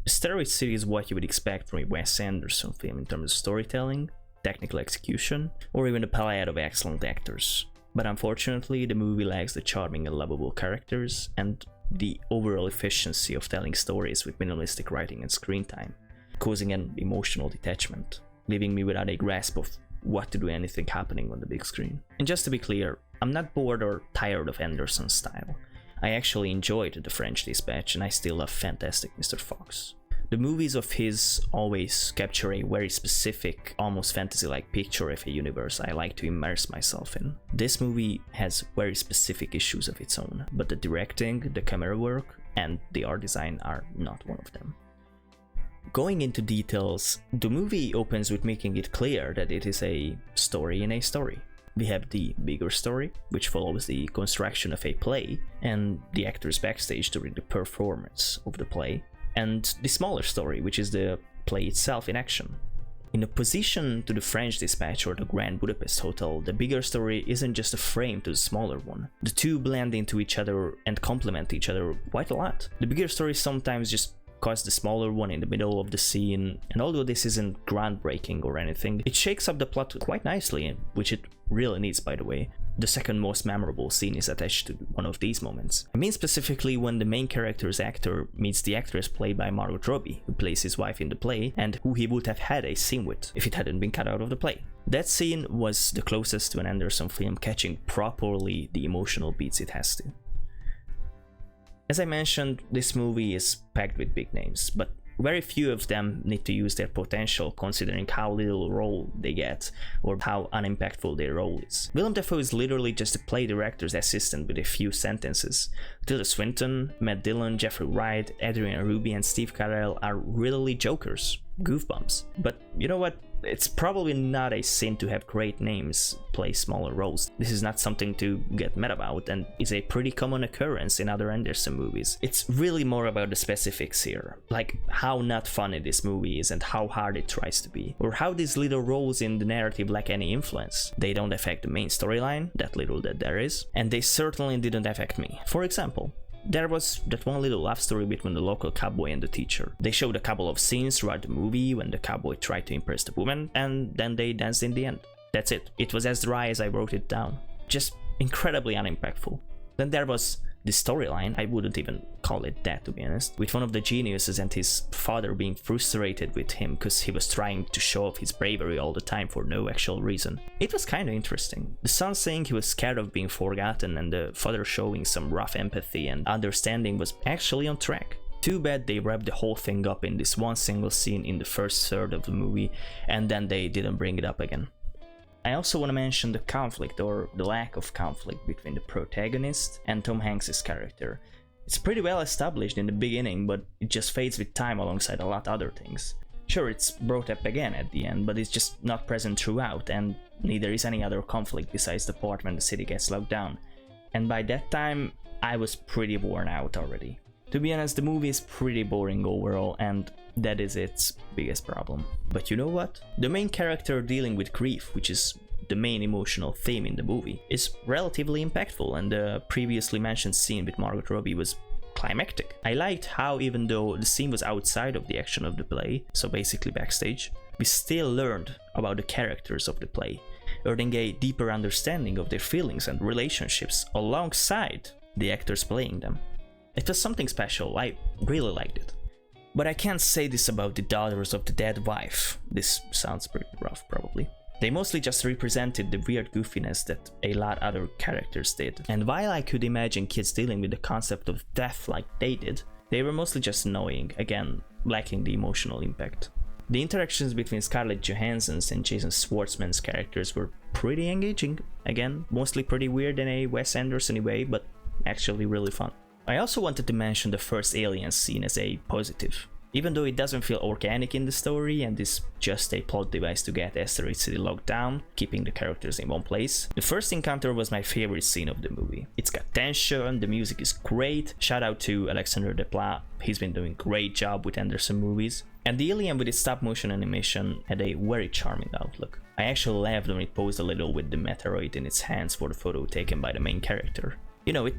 Asteroid City is what you would expect from a Wes Anderson film in terms of storytelling, technical execution, or even a palette of excellent actors. But unfortunately, the movie lacks the charming and lovable characters and the overall efficiency of telling stories with minimalistic writing and screen time, causing an emotional detachment, leaving me without a grasp of what to do anything happening on the big screen. And just to be clear, I'm not bored or tired of Anderson's style. I actually enjoyed The French Dispatch and I still love Fantastic Mr. Fox. The movies of his always capture a very specific, almost fantasy-like picture of a universe I like to immerse myself in. This movie has very specific issues of its own, but the directing, the camera work, and the art design are not one of them. Going into details, the movie opens with making it clear that it is a story in a story. We have the bigger story, which follows the construction of a play, and the actors backstage during the performance of the play, and the smaller story, which is the play itself in action. In opposition to the French Dispatch or the Grand Budapest Hotel, the bigger story isn't just a frame to the smaller one. The two blend into each other and complement each other quite a lot. The bigger story sometimes just cuts the smaller one in the middle of the scene, and although this isn't groundbreaking or anything, it shakes up the plot quite nicely, which it really needs, by the way. The second most memorable scene is attached to one of these moments. I mean specifically when the main character's actor meets the actress played by Margot Robbie, who plays his wife in the play, and who he would have had a scene with if it hadn't been cut out of the play. That scene was the closest to an Anderson film catching properly the emotional beats it has to. As I mentioned, this movie is packed with big names, but very few of them need to use their potential considering how little role they get or how unimpactful their role is. Willem Dafoe is literally just a play director's assistant with a few sentences. Tilda Swinton, Matt Dillon, Jeffrey Wright, Adrian Ruby and Steve Carell are really jokers, goofbumps. But you know what? It's probably not a sin to have great names play smaller roles. This is not something to get mad about and is a pretty common occurrence in other Anderson movies. It's really more about the specifics here, like how not funny this movie is and how hard it tries to be, or how these little roles in the narrative lack any influence. They don't affect the main storyline, that little that there is, and they certainly didn't affect me. For example, there was that one little love story between the local cowboy and the teacher. They showed a couple of scenes throughout the movie when the cowboy tried to impress the woman, and then they danced in the end. That's it. It was as dry as I wrote it down. Just incredibly unimpactful. Then there was the storyline, I wouldn't even call it that to be honest, with one of the geniuses and his father being frustrated with him because he was trying to show off his bravery all the time for no actual reason. It was kinda interesting. The son saying he was scared of being forgotten and the father showing some rough empathy and understanding was actually on track. Too bad they wrapped the whole thing up in this one single scene in the first third of the movie and then they didn't bring it up again. I also want to mention the conflict or the lack of conflict between the protagonist and Tom Hanks' character. It's pretty well established in the beginning, but it just fades with time alongside a lot of other things. Sure, it's brought up again at the end, but it's just not present throughout, and neither is any other conflict besides the part when the city gets locked down. And by that time, I was pretty worn out already. To be honest, the movie is pretty boring overall, and that is its biggest problem. But you know what? The main character dealing with grief, which is the main emotional theme in the movie, is relatively impactful, and the previously mentioned scene with Margot Robbie was climactic. I liked how even though the scene was outside of the action of the play, so basically backstage, we still learned about the characters of the play, earning a deeper understanding of their feelings and relationships alongside the actors playing them. It was something special, I really liked it. But I can't say this about the daughters of the dead wife. This sounds pretty rough probably. They mostly just represented the weird goofiness that a lot other characters did. And while I could imagine kids dealing with the concept of death like they did, they were mostly just annoying, again, lacking the emotional impact. The interactions between Scarlett Johansson's and Jason Schwartzman's characters were pretty engaging, again, mostly pretty weird in a Wes Anderson way, but actually really fun. I also wanted to mention the first alien scene as a positive. Even though it doesn't feel organic in the story and is just a plot device to get Asteroid City locked down, keeping the characters in one place, the first encounter was my favorite scene of the movie. It's got tension, the music is great, shout out to Alexandre Desplat, he's been doing a great job with Anderson movies. And the alien with its stop motion animation had a very charming outlook. I actually laughed when it posed a little with the meteoroid in its hands for the photo taken by the main character. You know, it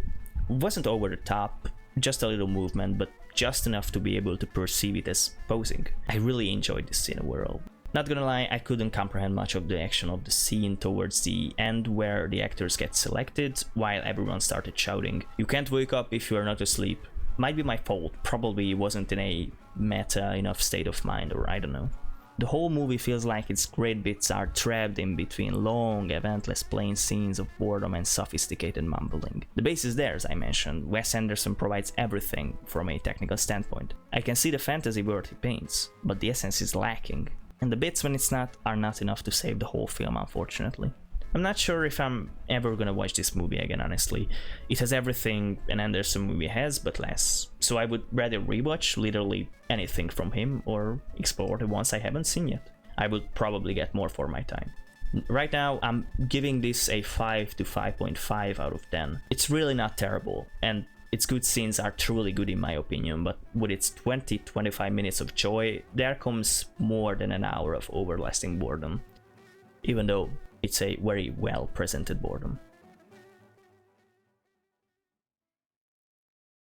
wasn't over the top, just a little movement, but just enough to be able to perceive it as posing. I really enjoyed this scene overall. Not gonna lie, I couldn't comprehend much of the action of the scene towards the end where the actors get selected while everyone started shouting, "You can't wake up if you are not asleep." Might be my fault, probably wasn't in a meta enough state of mind, or I don't know. The whole movie feels like its great bits are trapped in between long, eventless plain scenes of boredom and sophisticated mumbling. The base is there, as I mentioned. Wes Anderson provides everything from a technical standpoint. I can see the fantasy world he paints, but the essence is lacking. And the bits when it's not are not enough to save the whole film, unfortunately. I'm not sure if I'm ever gonna watch this movie again, honestly. It has everything an Anderson movie has, but less. So I would rather rewatch literally anything from him or explore the ones I haven't seen yet. I would probably get more for my time. Right now, I'm giving this a 5 to 5.5 out of 10. It's really not terrible, and its good scenes are truly good in my opinion, but with its 20-25 minutes of joy, there comes more than an hour of everlasting boredom. Even though it's a very well presented boredom.